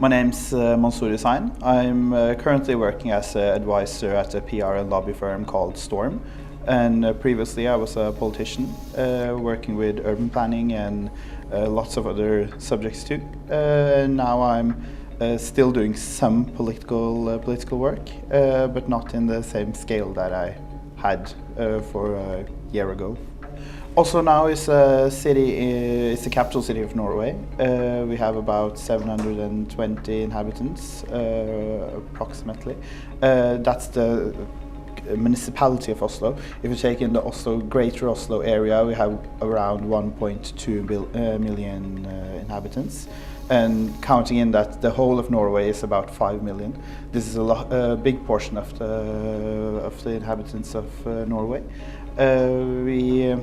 My name's Mansoor Hussain. I'm currently working as an advisor at a PR and lobby firm called Storm. And previously I was a politician working with urban planning and lots of other subjects too. Now I'm still doing some political work, but not in the same scale that I had for a year ago. Oslo now is a city, it's the capital city of Norway. We have about 720 inhabitants, approximately. That's the municipality of Oslo. If you take in the Greater Oslo area, we have around 1.2 million inhabitants. And counting in that the whole of Norway is about 5 million. This is a big portion of the inhabitants of Norway. We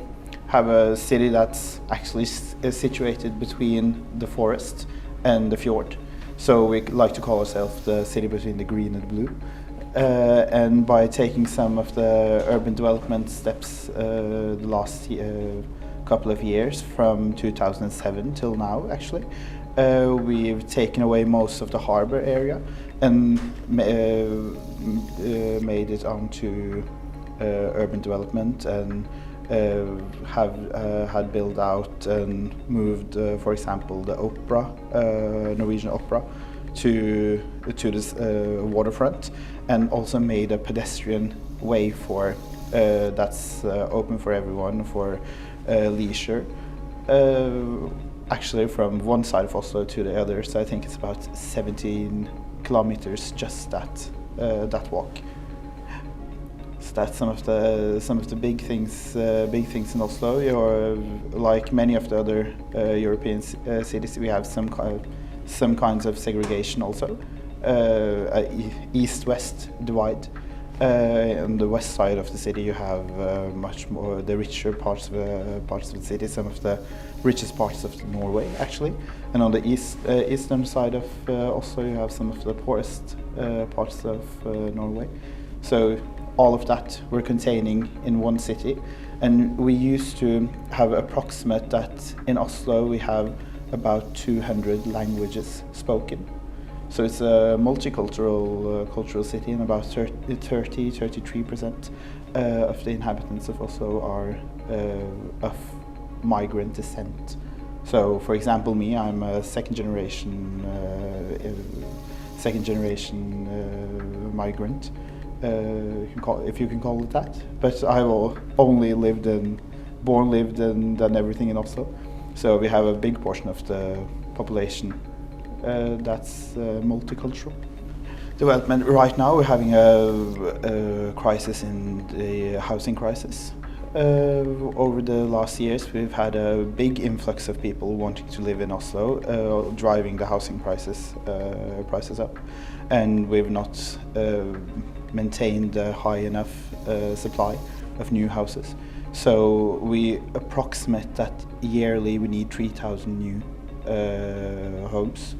have a city that's actually situated between the forest and the fjord. So we like to call ourselves the city between the green and the blue. And by taking some of the urban development steps the last couple of years, from 2007 till now actually, we've taken away most of the harbor area and made it onto urban development, and had built out and moved, for example, the opera, Norwegian opera, to this waterfront, and also made a pedestrian way for that's open for everyone for leisure. Actually, from one side of Oslo to the other, so I think it's about 17 kilometers just that walk. So that's some of the big things in Oslo. You're, like many of the other European cities, we have some kinds of segregation also. East-west divide. On the west side of the city, you have much more the richer parts of the city, some of the richest parts of Norway actually. And on the eastern side of Oslo, you have some of the poorest parts of Norway. So all of that we're containing in one city, and we used to have approximate that in Oslo we have about 200 languages spoken. So it's a multicultural cultural city, and about 33% of the inhabitants of Oslo are of migrant descent. So, for example, me, I'm a second generation migrant, if you can call it that. But I've only lived and done everything in Oslo. So we have a big portion of the population that's multicultural. Development right now, we're having a crisis in the housing crisis. Over the last years, we've had a big influx of people wanting to live in Oslo, driving the housing prices up, and we've not maintained a high enough supply of new houses. So we approximate that yearly we need 3,000 new homes.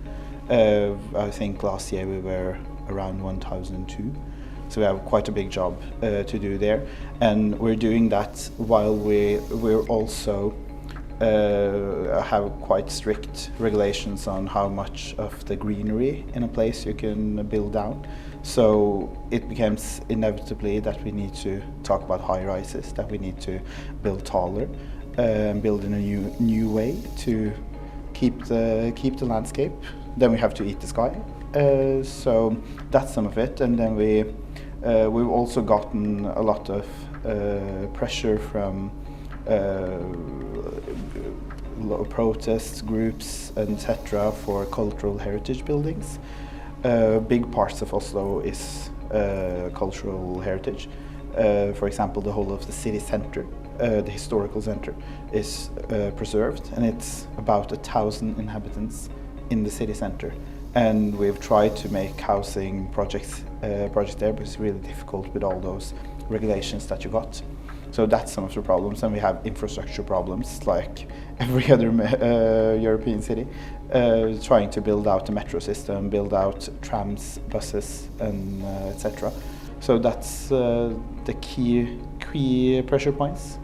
I think last year we were around 1,002. So we have quite a big job to do there, and we're doing that while we're also have quite strict regulations on how much of the greenery in a place you can build down. So it becomes inevitably that we need to talk about high rises, that we need to build taller, and build in a new way to keep the landscape. Then we have to eat the sky. So that's some of it, and then we've also gotten a lot of pressure from protest groups, etc., for cultural heritage buildings. Big parts of Oslo is cultural heritage. For example, the whole of the city centre, the historical centre, is preserved, and it's about 1,000 inhabitants in the city centre. And we've tried to make housing projects there, but it's really difficult with all those regulations that you got. So that's some of the problems, and we have infrastructure problems like every other European city, trying to build out the metro system, build out trams, buses, and etc. So that's the key pressure points.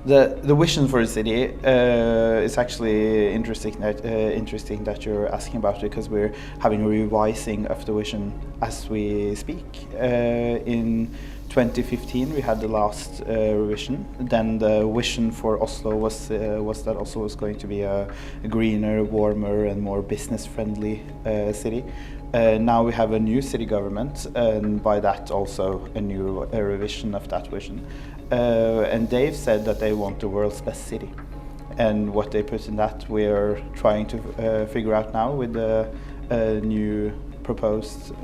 The vision for the city is actually interesting that you're asking about it, because we're having a revising of the vision as we speak. In 2015 we had the last revision. Then the vision for Oslo was that Oslo was going to be a greener, warmer and more business friendly city. Now we have a new city government, and by that also a new revision of that vision. And they've said that they want the world's best city. And what they put in that, we're trying to figure out now with the new proposed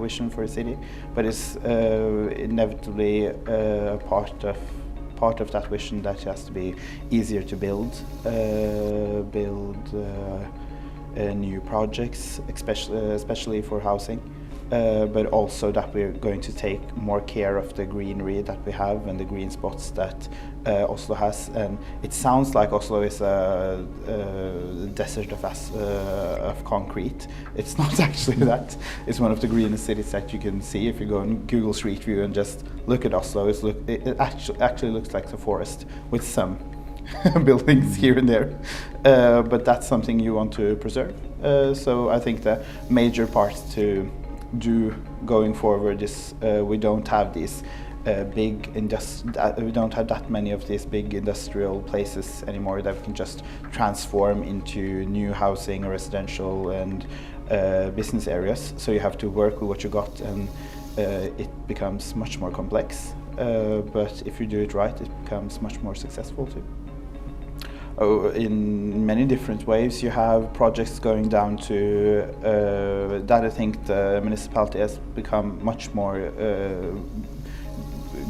vision for a city. But it's inevitably a part of that vision that has to be easier to build new projects, especially for housing. But also that we're going to take more care of the greenery that we have and the green spots that Oslo has. And it sounds like Oslo is a desert of concrete. It's not actually that. It's one of the greenest cities that you can see if you go on Google Street View and just look at Oslo. It actually looks like the forest with some buildings here and there, but that's something you want to preserve. So I think the major parts to do going forward is we don't have these we don't have that many of these big industrial places anymore that we can just transform into new housing, residential and business areas. So you have to work with what you got, and it becomes much more complex. But if you do it right, it becomes much more successful too. In many different ways. You have projects going down to that I think the municipality has become much more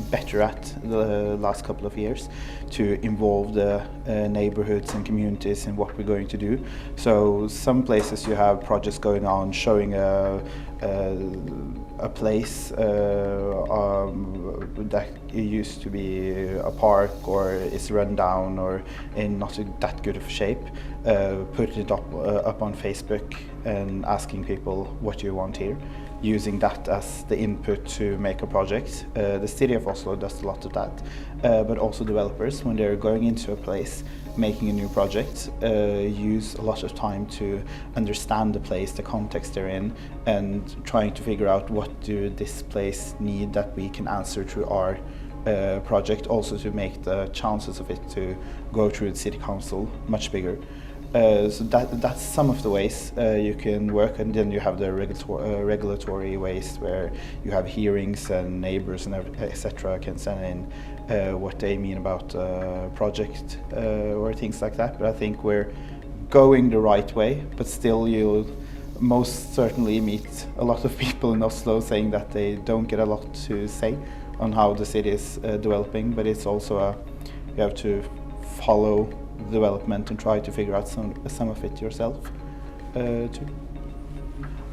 better at the last couple of years, to involve the neighborhoods and communities in what we're going to do. So some places you have projects going on showing a place that used to be a park or is run down or in not that good of shape, putting it up on Facebook and asking people what you want here, using that as the input to make a project. The city of Oslo does a lot of that, but also developers, when they're going into a place making a new project, use a lot of time to understand the place, the context they're in, and trying to figure out what do this place need that we can answer through our project, also to make the chances of it to go through the city council much bigger. So that's some of the ways you can work, and then you have the regulatory ways where you have hearings and neighbors and etc. can send in what they mean about project or things like that. But I think we're going the right way, but still you'll most certainly meet a lot of people in Oslo saying that they don't get a lot to say on how the city is developing, but it's also you have to follow development and try to figure out some of it yourself too.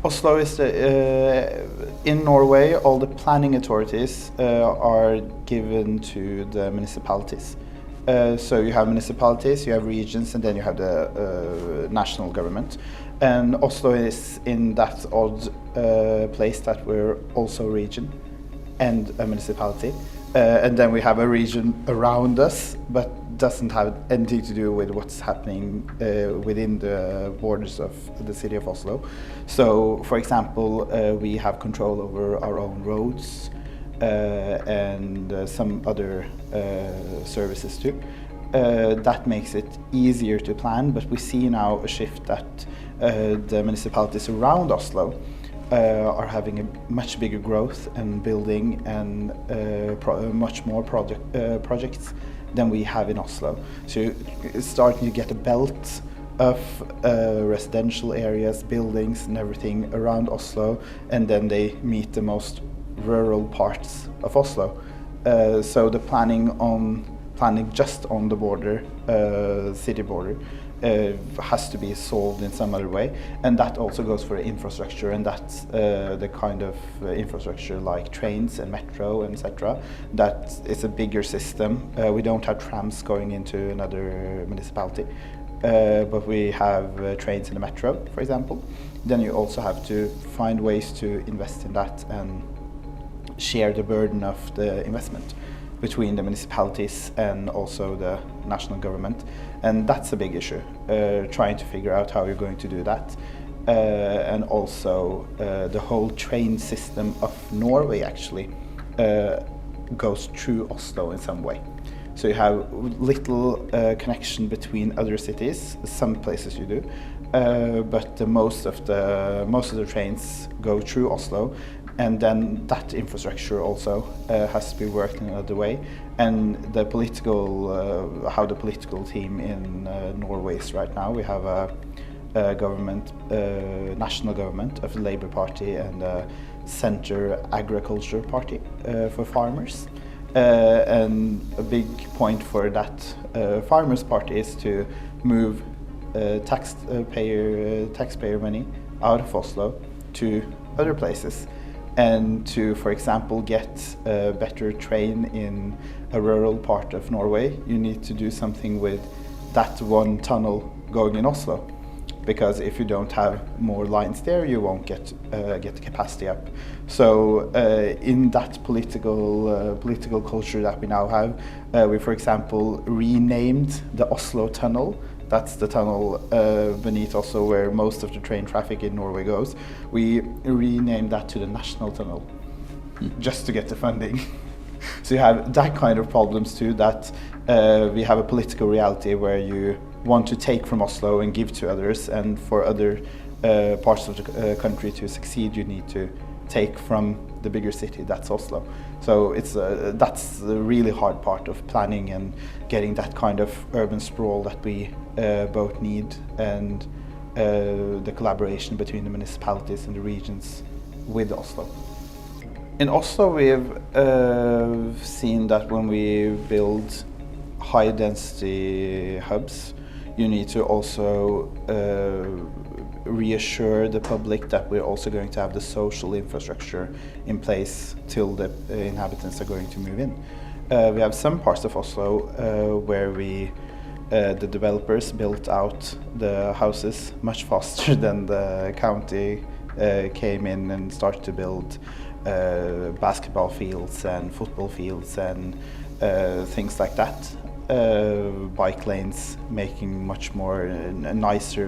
Oslo is in Norway, all the planning authorities are given to the municipalities. So you have municipalities, you have regions, and then you have the national government. And Oslo is in that odd place that we're also a region and a municipality. And then we have a region around us, but doesn't have anything to do with what's happening within the borders of the city of Oslo. So, for example, we have control over our own roads and some other services too. That makes it easier to plan, but we see now a shift that the municipalities around Oslo are having a much bigger growth and building and much more projects than we have in Oslo. So you're starting to get a belt of residential areas, buildings and everything around Oslo, and then they meet the most rural parts of Oslo. So the planning just on the border, city border, has to be solved in some other way, and that also goes for infrastructure, and that's the kind of infrastructure like trains and metro, etc. That is a bigger system. We don't have trams going into another municipality, but we have trains in the metro, for example. Then you also have to find ways to invest in that and share the burden of the investment. between the municipalities and also the national government, and that's a big issue, trying to figure out how you're going to do that. And also the whole train system of Norway actually goes through Oslo in some way. So you have little connection between other cities. Some places you do, but most of the trains go through Oslo, and then that infrastructure also has to be worked in another way. And the political, how the political team in Norway is right now, we have a government, national government of the Labour Party and a Centre Agriculture Party for farmers. And a big point for that Farmers Party is to move taxpayer money out of Oslo to other places, and to, for example, get a better train in a rural part of Norway, you need to do something with that one tunnel going in Oslo. Because if you don't have more lines there, you won't get the capacity up. So in that political culture that we now have, we, for example, renamed the Oslo Tunnel. That's the tunnel beneath Oslo where most of the train traffic in Norway goes. We renamed that to the National Tunnel, just to get the funding. So you have that kind of problems too, that we have a political reality where you want to take from Oslo and give to others, and for other parts of the country to succeed, you need to take from the bigger city, that's Oslo. So it's that's the really hard part of planning and getting that kind of urban sprawl that we both need, and the collaboration between the municipalities and the regions with Oslo. In Oslo, we've seen that when we build high-density hubs, you need to also reassure the public that we're also going to have the social infrastructure in place till the inhabitants are going to move in. We have some parts of Oslo where the developers built out the houses much faster than the county came in and started to build basketball fields and football fields and things like that. Bike lanes, making much more nicer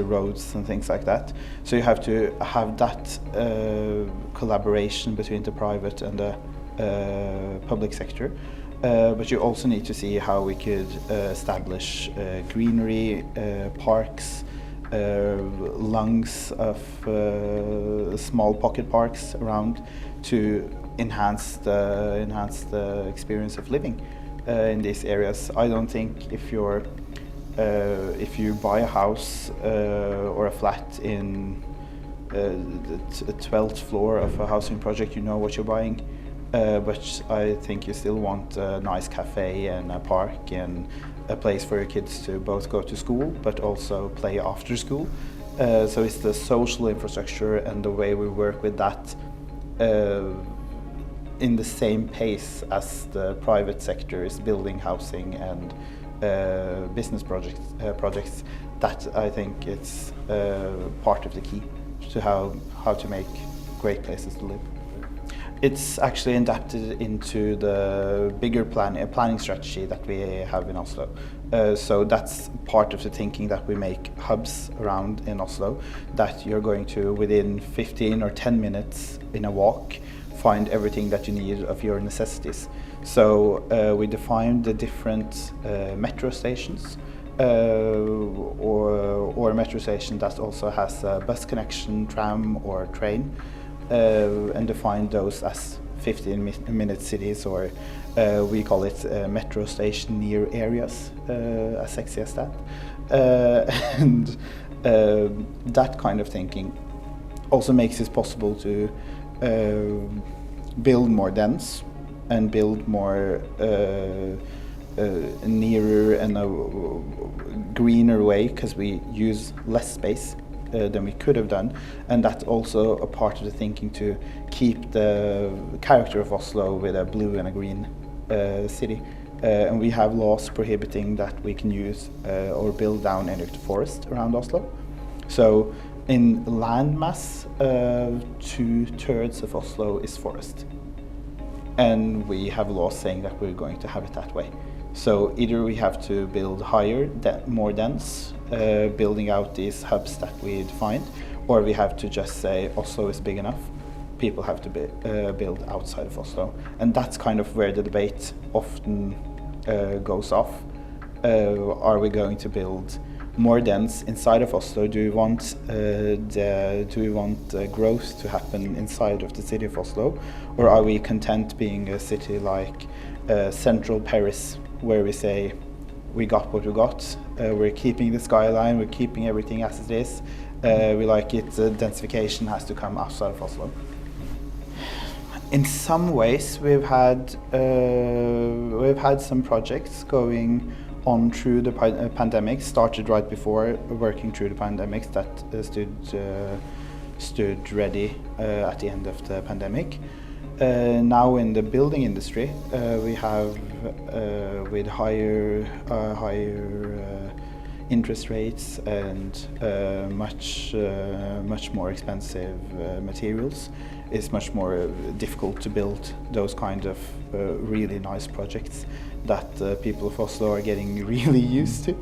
roads and things like that. So you have to have that collaboration between the private and the public sector. But you also need to see how we could establish greenery, parks, lungs of small pocket parks around to enhance the experience of living in these areas. I don't think if you buy a house or a flat in the 12th floor of a housing project, you know what you're buying. But I think you still want a nice cafe and a park and a place for your kids to both go to school but also play after school. So it's the social infrastructure and the way we work with that in the same pace as the private sector is building housing and business projects. That I think it's part of the key to how to make great places to live. It's actually adapted into the bigger planning strategy that we have in Oslo. So that's part of the thinking that we make hubs around in Oslo, that you're going to, within 15 or 10 minutes in a walk, find everything that you need of your necessities. So we defined the different metro stations, or a metro station that also has a bus connection, tram or train, and define those as 15-minute cities, or we call it metro station near areas, as sexy as that. And that kind of thinking also makes it possible to build more dense and build more nearer and a greener way, because we use less space than we could have done, and that's also a part of the thinking to keep the character of Oslo with a blue and a green city. And we have laws prohibiting that we can use or build down any of the forest around Oslo. So in land mass, 2/3 of Oslo is forest. and we have laws saying that we're going to have it that way. So either we have to build higher, more dense, building out these hubs that we defined, or we have to just say Oslo is big enough, people have to build outside of Oslo. And that's kind of where the debate often goes off. Are we going to build more dense inside of Oslo? Do we want growth to happen inside of the city of Oslo, or are we content being a city like central Paris, where we say we got what we got, we're keeping the skyline, we're keeping everything as it is, we like it, densification has to come outside of Oslo. In some ways, we've had some projects going on through the pandemic. Started right before, working through the pandemic, that stood ready at the end of the pandemic. Now in the building industry, we have with higher interest rates and much more expensive materials, it's much more difficult to build those kind of really nice projects that people of Oslo are getting really used to.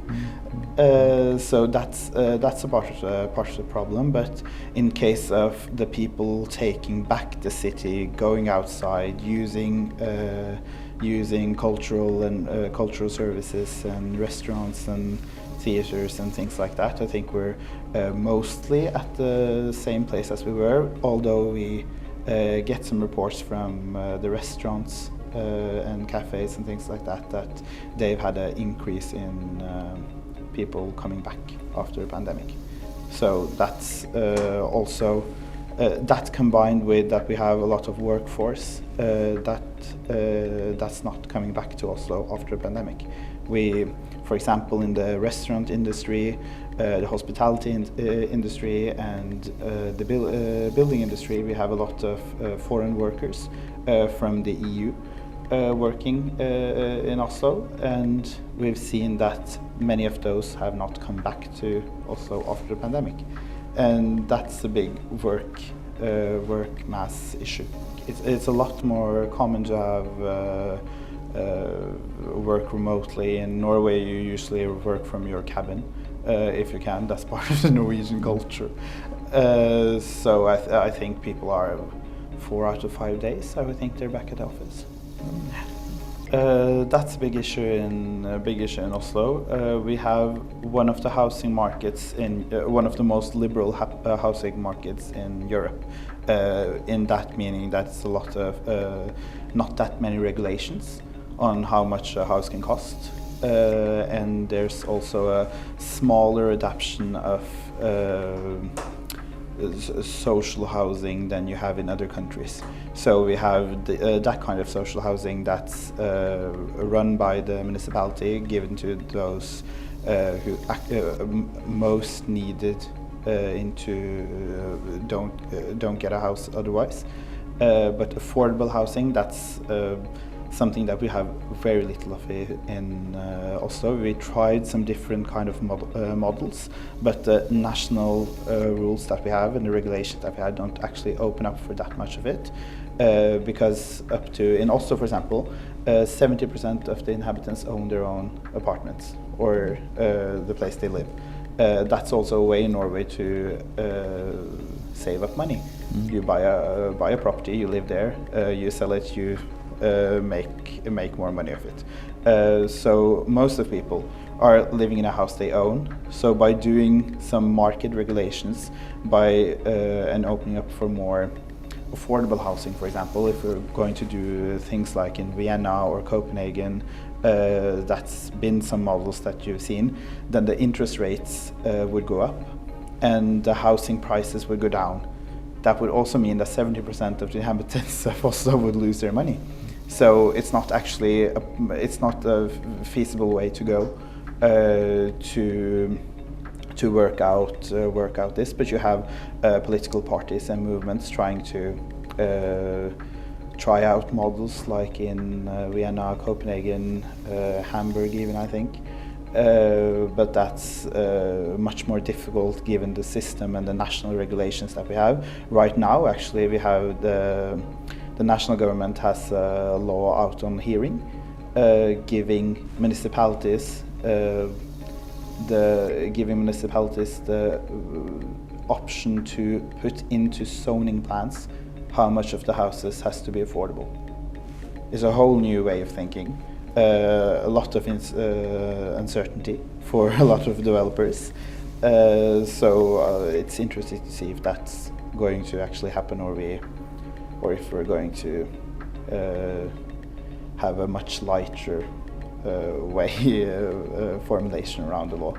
So that's a part of the problem. But in case of the people taking back the city, going outside, using cultural services and restaurants and theaters and things like that, I think we're mostly at the same place as we were, although we get some reports from the restaurants and cafes and things like that, that they've had an increase in people coming back after the pandemic. So that's also that combined with that we have a lot of workforce that's not coming back to Oslo after the pandemic. We, for example, in the restaurant industry, the hospitality industry, and the building industry, we have a lot of foreign workers from the EU working in Oslo, and we've seen that many of those have not come back to Oslo after the pandemic, and that's a big work mass issue. It's a lot more common to have work remotely. In Norway, you usually work from your cabin, if you can. That's part of the Norwegian culture. So I think people are 4 out of 5 days, I would think they're back at the office. That's a big issue in Oslo. We have one of the housing markets one of the most liberal housing markets in Europe. In that meaning, that's a lot of not that many regulations on how much a house can cost, and there's also a smaller adoption of social housing than you have in other countries. So we have that kind of social housing that's run by the municipality, given to those who most needed don't get a house otherwise. But affordable housing, that's something that we have very little of in Oslo. We tried some different kind of models, but the national rules that we have and the regulations that we have don't actually open up for that much of it, because in Oslo, for example, 70% of the inhabitants own their own apartments or the place they live. That's also a way in Norway to save up money. You buy a property, you live there, you sell it, you make more money of it. So most of the people are living in a house they own. So by doing some market regulations, and opening up for more affordable housing, for example, if we're going to do things like in Vienna or Copenhagen, that's been some models that you've seen, then the interest rates would go up and the housing prices would go down. That would also mean that 70% of the inhabitants of Oslo would lose their money. So it's not actually it's not a feasible way to go to work out this. But you have political parties and movements trying to try out models like in Vienna, Copenhagen, Hamburg even, I think. But that's much more difficult given the system and the national regulations that we have. Right now, actually, we have the national government has a law out on hearing, giving municipalities the option to put into zoning plans how much of the houses has to be affordable. It's a whole new way of thinking. A lot of uncertainty for a lot of developers. So it's interesting to see if that's going to actually happen, or if we're going to have a much lighter formulation around the law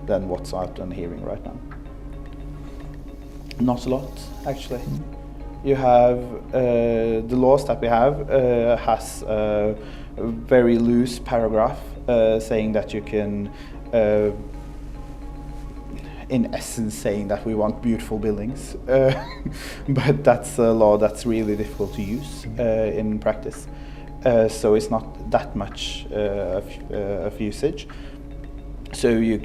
than what's out on hearing right now. Not a lot, actually. You have the laws that we have has a very loose paragraph saying that you can, in essence, saying that we want beautiful buildings, but that's a law that's really difficult to use in practice. So it's not that much of usage. So you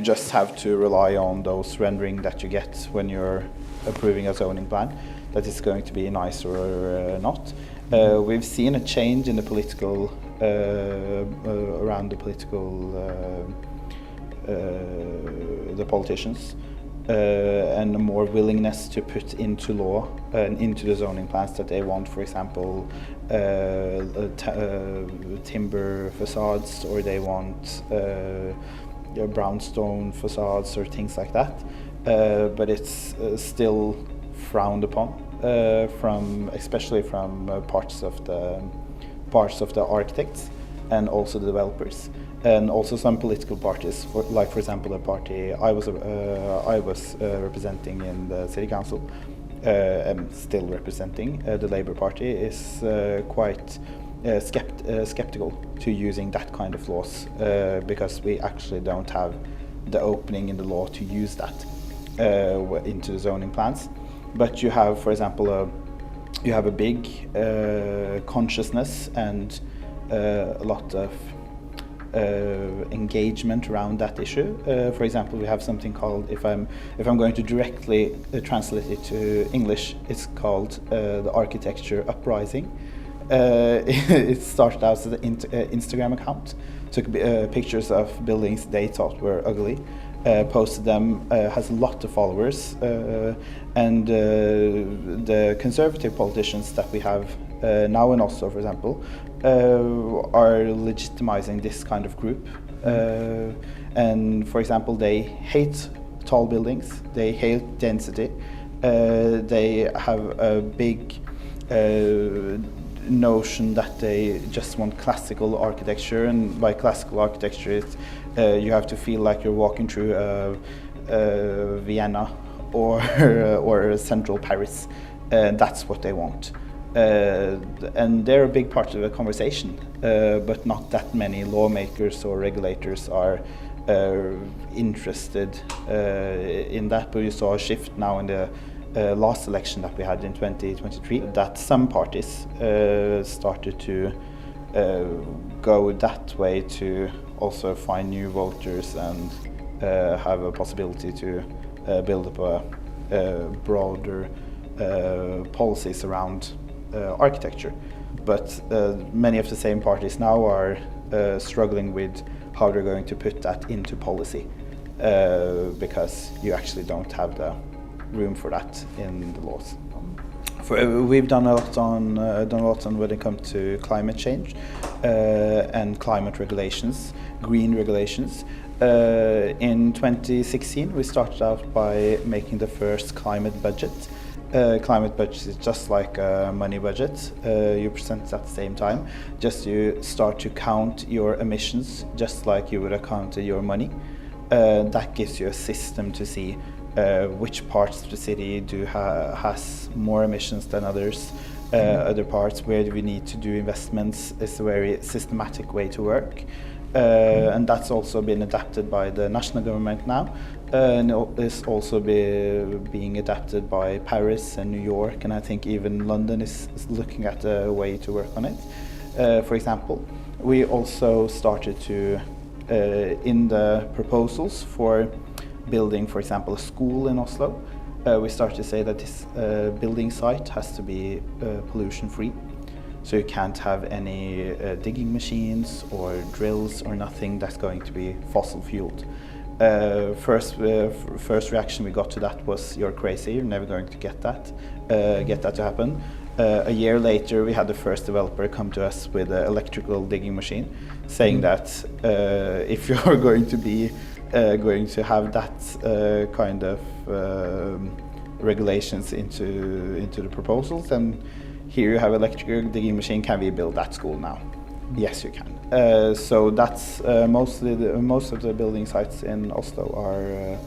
just have to rely on those rendering that you get when you're approving a zoning plan, that it's going to be nice or not. We've seen a change in the political around the politicians, and a more willingness to put into law and into the zoning plans that they want, for example, timber facades, or they want brownstone facades or things like that. But it's still frowned upon, especially from parts of the architects and also the developers, and also some political parties, like for example the party I was representing in the city council, and still representing, the Labour Party, is quite skeptical to using that kind of laws, because we actually don't have the opening in the law to use that into the zoning plans. But you have, for example, you have a big consciousness and a lot of engagement around that issue. For example, we have something called, if I'm going to directly translate it to English, it's called the Architecture Uprising. It started out as an Instagram account, took pictures of buildings they thought were ugly, posted them, has a lot of followers, and the conservative politicians that we have now in Oslo, for example, are legitimizing this kind of group. And for example, they hate tall buildings, they hate density, they have a big notion that they just want classical architecture, and by classical architecture it's, you have to feel like you're walking through Vienna or central Paris. That's what they want. And they're a big part of the conversation, but not that many lawmakers or regulators are interested in that. But you saw a shift now in the last election that we had in 2023, that some parties started to go that way to also find new voters and have a possibility to build up a broader policies around architecture. But many of the same parties now are struggling with how they're going to put that into policy, because you actually don't have the room for that in the laws. We've done a lot on when it comes to climate change and climate regulations, green regulations. In 2016, we started out by making the first climate budget. Climate budget is just like a money budget. You present it at the same time. Just you start to count your emissions, just like you would have counted your money. That gives you a system to see which parts of the city has more emissions than others. Other parts, where do we need to do investments, is a very systematic way to work. And that's also been adapted by the national government now, and it's also being adapted by Paris and New York, and I think even London is looking at a way to work on it. For example, we also started to, in the proposals for building, for example, a school in Oslo, we start to say that this building site has to be pollution free. So you can't have any digging machines or drills or nothing that's going to be fossil fueled. First reaction we got to that was, you're crazy, you're never going to get that to happen. A year later we had the first developer come to us with an electrical digging machine, saying that if you're going to have that kind of regulations into the proposals, then here you have electrical digging machine, can we build that school now? Yes, you can. So that's most of the building sites in Oslo are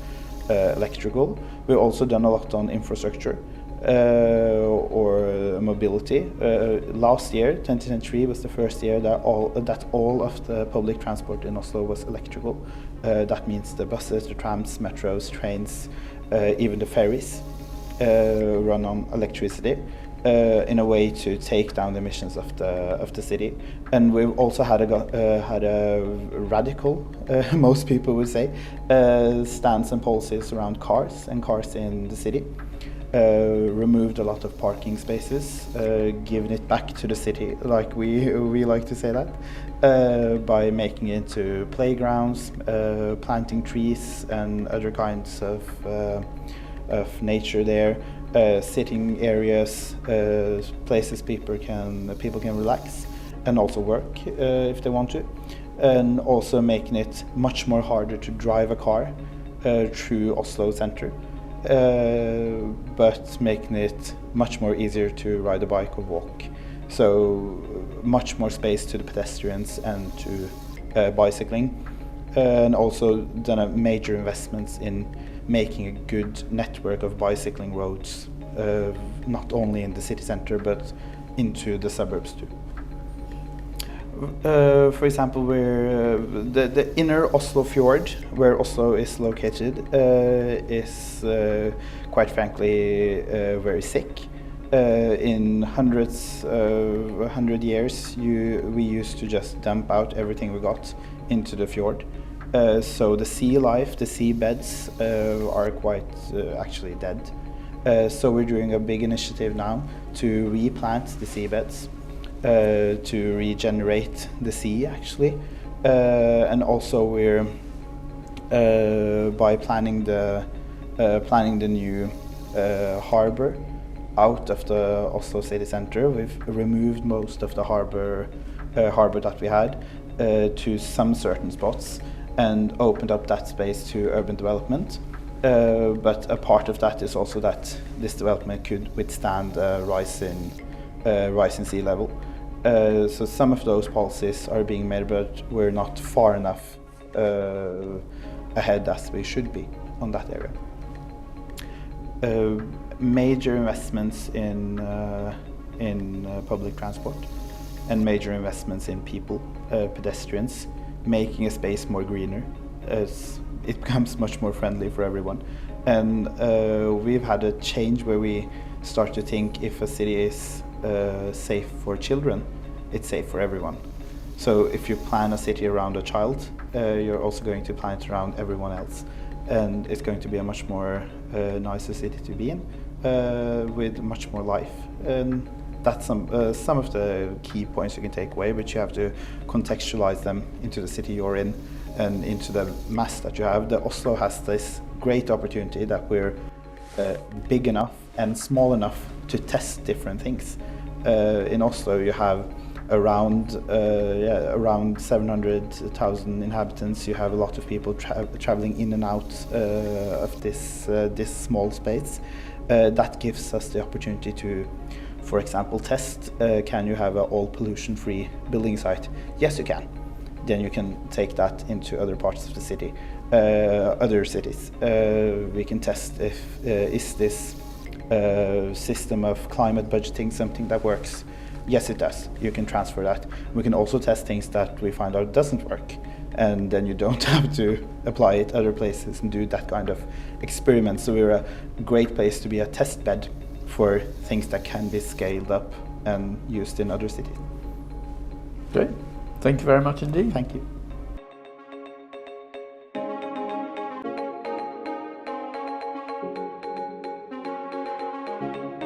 electrical. We've also done a lot on infrastructure or mobility. Last year, 2023, was the first year that all of the public transport in Oslo was electrical. That means the buses, the trams, metros, trains, even the ferries run on electricity. In a way to take down the emissions of the city. And we've also had a radical, most people would say, stance and policies around cars in the city. Removed a lot of parking spaces, given it back to the city, like we like to say that, by making it into playgrounds, planting trees and other kinds of nature there. Sitting areas, places people can relax and also work if they want to, and also making it much more harder to drive a car through Oslo center, but making it much more easier to ride a bike or walk. So much more space to the pedestrians and to bicycling, and also done a major investments in making a good network of bicycling roads, not only in the city center but into the suburbs too. For example, where the inner Oslo fjord, where Oslo is located, is quite frankly very sick. In 100 years, we used to just dump out everything we got into the fjord. So the sea life, the sea beds are quite actually dead. So we're doing a big initiative now to replant the seabeds, to regenerate the sea actually, and also we're by planning the new harbour out of the Oslo city centre. We've removed most of the harbour that we had to some certain spots, and opened up that space to urban development. But a part of that is also that this development could withstand a rise in sea level. So some of those policies are being made, but we're not far enough ahead as we should be on that area. Major investments in public transport, and major investments in people, pedestrians, making a space more greener as it becomes much more friendly for everyone. And we've had a change where we start to think if a city is safe for children, it's safe for everyone. So if you plan a city around a child, you're also going to plan it around everyone else. And it's going to be a much more nicer city to be in, with much more life. And that's some of the key points you can take away, but you have to contextualize them into the city you're in and into the mass that you have. The Oslo has this great opportunity that we're big enough and small enough to test different things. In Oslo you have around 700,000 inhabitants. You have a lot of people traveling in and out of this small space. That gives us the opportunity to, for example, test, can you have an all pollution-free building site? Yes, you can. Then you can take that into other parts of the city, other cities. We can test if is this system of climate budgeting something that works? Yes, it does. You can transfer that. We can also test things that we find out doesn't work, and then you don't have to apply it other places and do that kind of experiment. So we're a great place to be a test bed for things that can be scaled up and used in other cities. Great. Thank you very much indeed. Thank you.